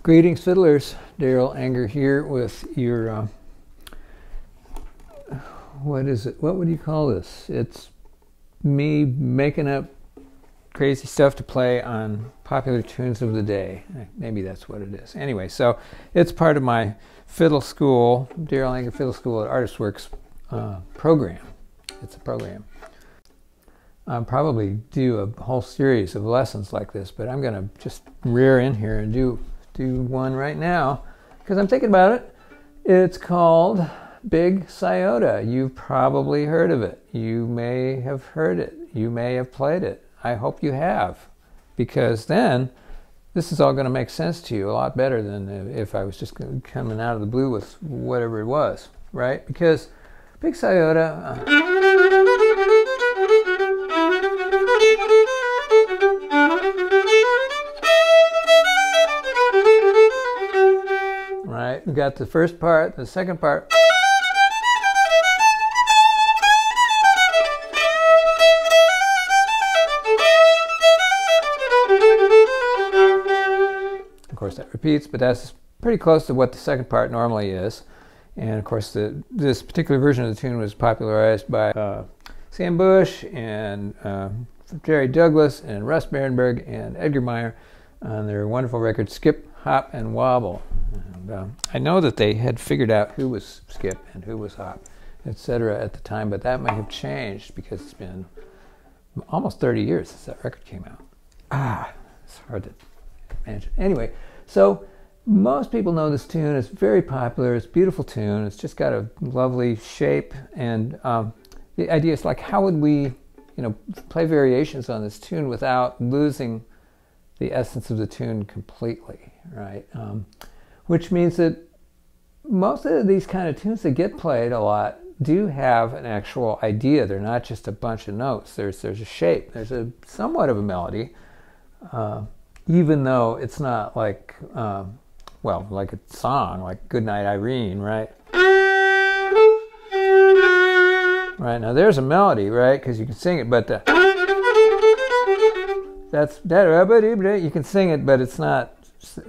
Greetings, fiddlers. Darol Anger here with your, what is it? What would you call this? It's me making up crazy stuff to play on popular tunes of the day. Maybe that's what it is. Anyway, so it's part of my fiddle school, Darol Anger Fiddle School at ArtistWorks program. It's a program. I'll probably do a whole series of lessons like this, but I'm going to just rear in here and do one right now because I'm thinking about it. It's called Big Sciota. You've probably heard of it. You may have heard it. You may have played it. I hope you have, because then this is all going to make sense to you a lot better than if I was just coming out of the blue with whatever it was, right? Because Big Sciota... Right, we got the first part, the second part. Of course that repeats, but that's pretty close to what the second part normally is. And of course this particular version of the tune was popularized by Sam Bush and Jerry Douglas and Russ Barenberg and Edgar Meyer on their wonderful record Skip, Hop, and Wobble. And, I know that they had figured out who was Skip and who was Hop, etc. at the time, but that might have changed because it's been almost 30 years since that record came out. It's hard to imagine. Anyway, so most people know this tune. It's very popular. It's a beautiful tune. It's just got a lovely shape, and the idea is like, how would we, play variations on this tune without losing the essence of the tune completely, right? Which means that most of these kind of tunes that get played a lot do have an actual idea. They're not just a bunch of notes. There's a shape. There's a somewhat of a melody, even though it's not like, like a song, like Goodnight Irene, right? Right, now there's a melody, right? Because you can sing it, but you can sing it, but it's not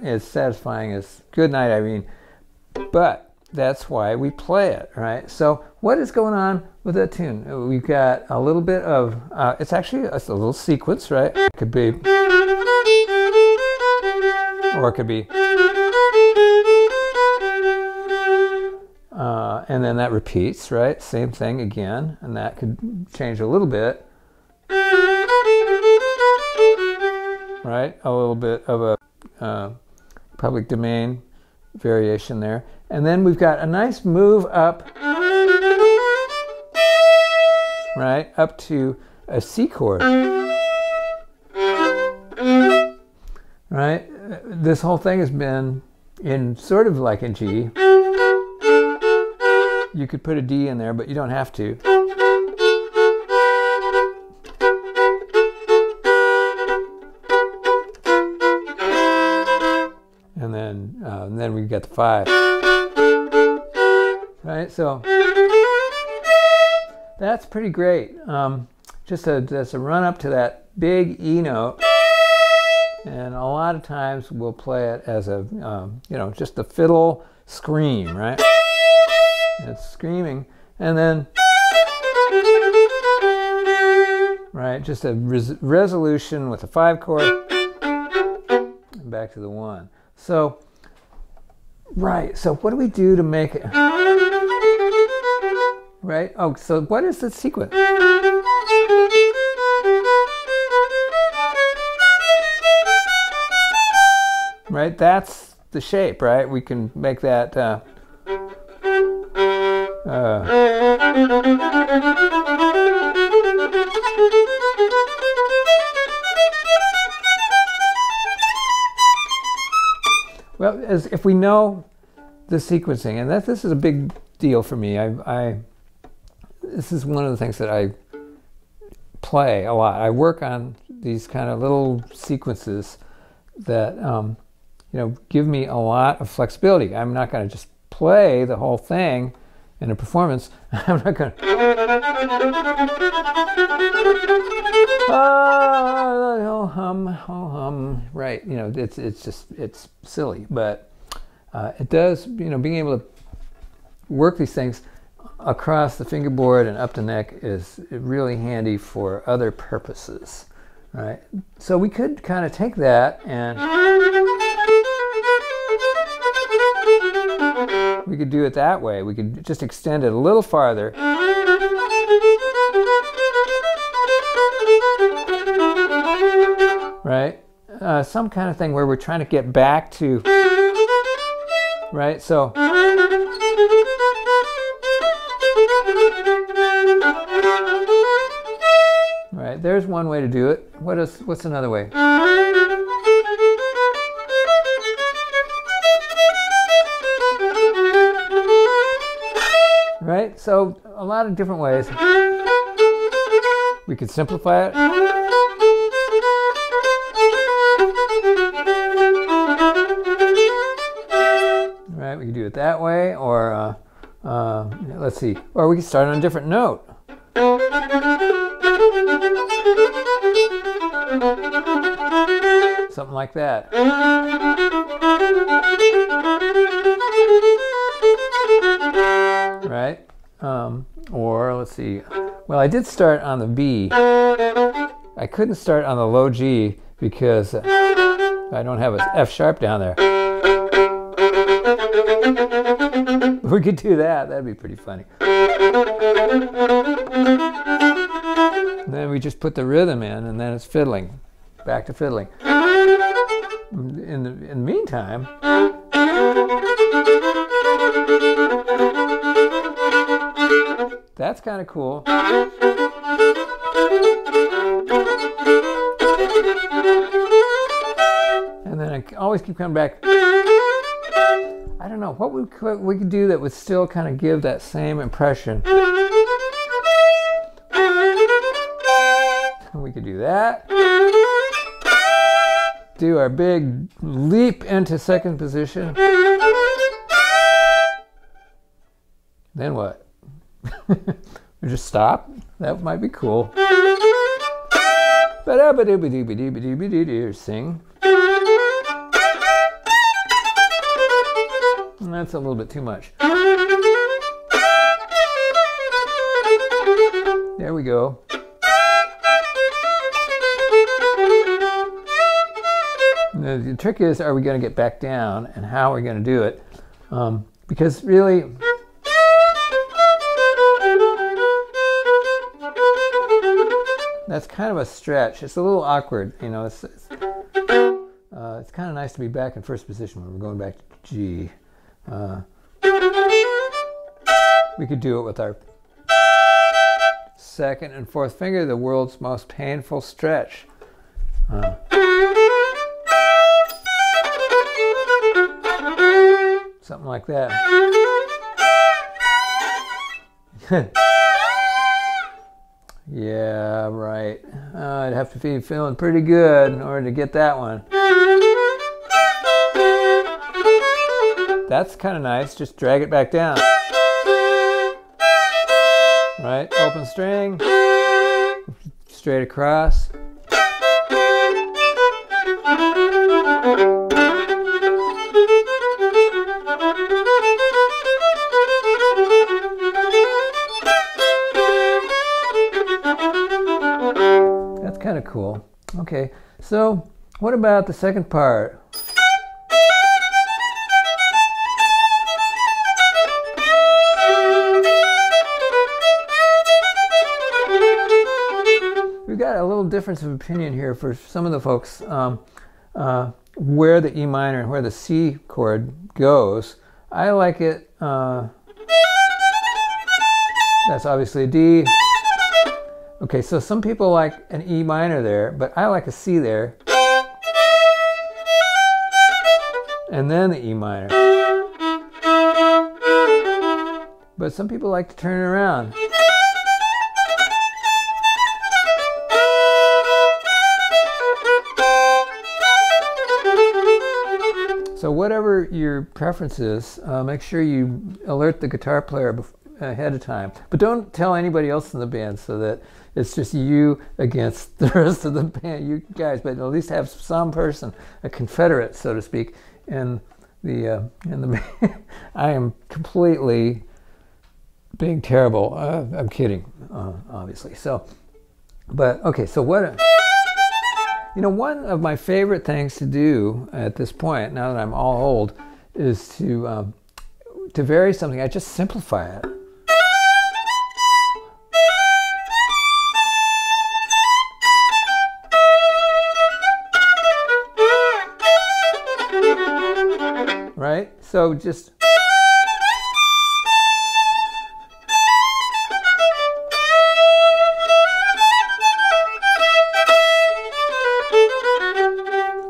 as satisfying as Goodnight Irene. But that's why we play it, right? So what is going on with that tune? We've got a little bit of, it's actually a little sequence, right? It could be, or it could be, and then that repeats, right? Same thing again, and that could change a little bit. Right? A little bit of a public domain variation there. And then we've got a nice move up, right? Up to a C chord. Right? This whole thing has been in sort of like in G. You could put a D in there, but you don't have to. And then we've got the 5. Right, so that's pretty great. Just a run up to that big E note, and a lot of times we'll play it as a just a fiddle scream, right? It's screaming, and then right, just a resolution with a 5 chord, and back to the 1. So, right, so what do we do to make it, right? Oh, so what is the sequence? Right, that's the shape, right? We can make that, well, as if we know the sequencing, and this is a big deal for me. This is one of the things that I play a lot. I work on these kind of little sequences that give me a lot of flexibility. I'm not going to just play the whole thing in a performance, I'm not going to, oh hum, right? You know, it's silly, but it does, you know, being able to work these things across the fingerboard and up the neck is really handy for other purposes, right? So we could kind of take that and we could do it that way. We could just extend it a little farther. Right? Some kind of thing where we're trying to get back to, right? So, right, there's one way to do it. What's another way? Right? So a lot of different ways. We could simplify it. Right? We could do it that way, or let's see. Or we could start on a different note. Something like that. Right? Or let's see. Well, I did start on the B. I couldn't start on the low G because I don't have an F sharp down there. We could do that. That'd be pretty funny. And then we just put the rhythm in, and then it's fiddling. Back to fiddling. In the meantime, that's kind of cool. And then I always keep coming back. I don't know what we could do that would still kind of give that same impression. We could do that. Do our big leap into second position. Then what? We just stop? That might be cool. Sing. That's a little bit too much. There we go. The trick is, are we going to get back down, and how are we going to do it? Because really, that's kind of a stretch. It's a little awkward, you know. It's kind of nice to be back in first position when we're going back to G. We could do it with our second and fourth finger, the world's most painful stretch. Something like that. Yeah, right. I'd have to be feeling pretty good in order to get that one. That's kind of nice. Just drag it back down. Right? Open string. Straight across. That's kind of cool. Okay, so what about the second part? We've got a little difference of opinion here for some of the folks where the E minor and where the C chord goes. I like it, that's obviously a D. Okay, so some people like an E minor there, but I like a C there. And then the E minor. But some people like to turn it around. So whatever your preference is, make sure you alert the guitar player ahead of time. But don't tell anybody else in the band, so that it's just you against the rest of the band, you guys. But at least have some person, a confederate, so to speak, in the band. I am completely being terrible. I'm kidding, obviously. So, but okay. So what? One of my favorite things to do at this point, now that I'm all old, is to vary something. I just simplify it. Right? So just...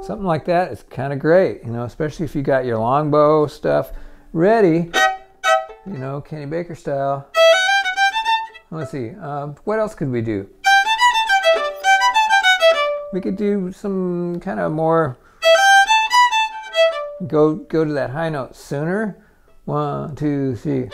something like that is kind of great, especially if you got your longbow stuff ready, Kenny Baker style. Let's see, what else could we do? We could do some kind of more, go to that high note sooner. 1, 2, 3.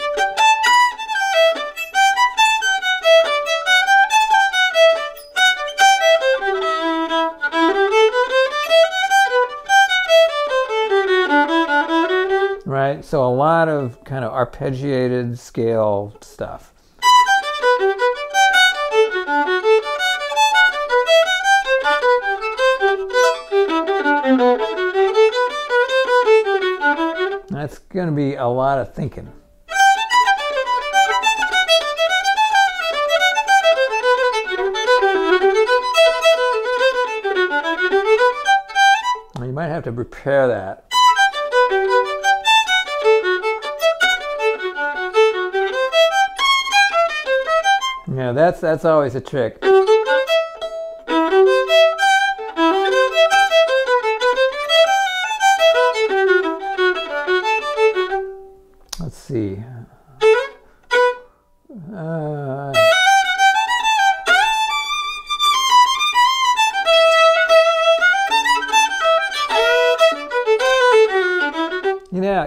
Right, so a lot of kind of arpeggiated scale stuff. That's going to be a lot of thinking. You might have to prepare that. Yeah, that's always a trick. Let's see.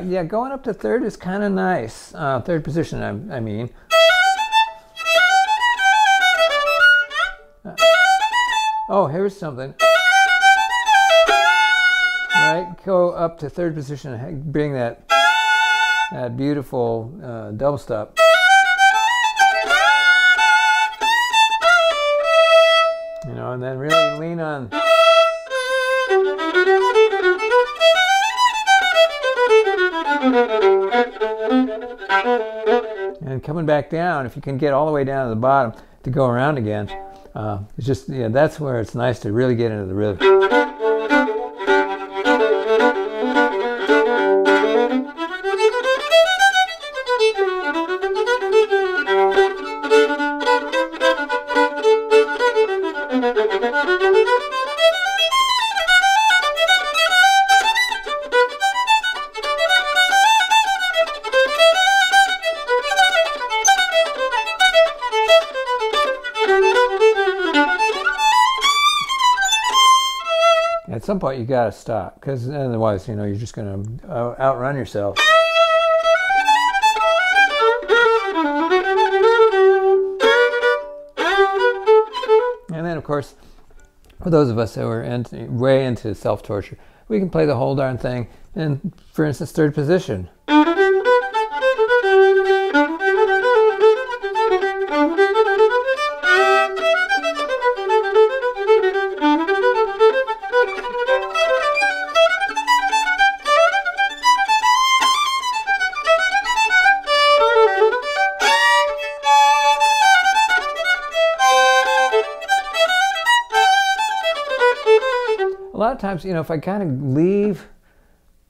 Yeah, going up to third is kind of nice. Third position, I mean. Oh, here's something. Right, go up to third position and bring that beautiful double stop. And then really lean on. And coming back down, if you can get all the way down to the bottom to go around again. It's just, that's where it's nice to really get into the rhythm. At some point you got to stop, because otherwise, you're just going to outrun yourself. And then, of course, for those of us who are way into self-torture, we can play the whole darn thing in, for instance, third position. A lot of times, if I kind of leave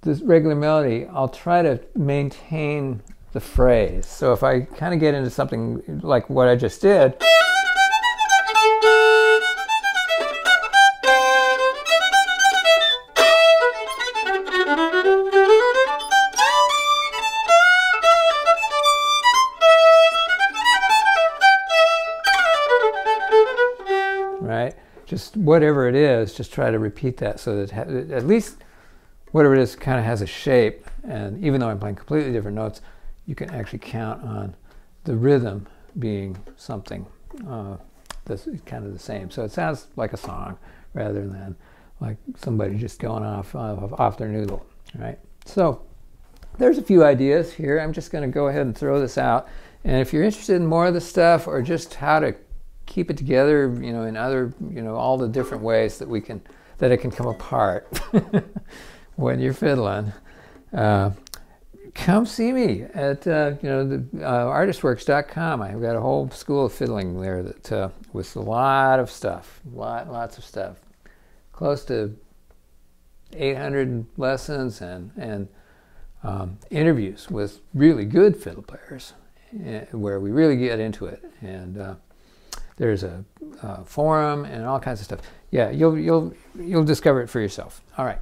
this regular melody, I'll try to maintain the phrase. So if I kind of get into something like what I just did, right? Just whatever it is, just try to repeat that so that at least whatever it is kind of has a shape. And even though I'm playing completely different notes, you can actually count on the rhythm being something that's kind of the same. So it sounds like a song rather than like somebody just going off their noodle, right? So there's a few ideas here. I'm just going to go ahead and throw this out. And if you're interested in more of the stuff, or just how to keep it together, you know, in other, you know, all the different ways that it can come apart when you're fiddling, come see me at the artistworks.com. I've got a whole school of fiddling there that with a lot of stuff, lots of stuff, close to 800 lessons and interviews with really good fiddle players, where we really get into it. And there's a forum and all kinds of stuff. Yeah, you'll discover it for yourself. All right.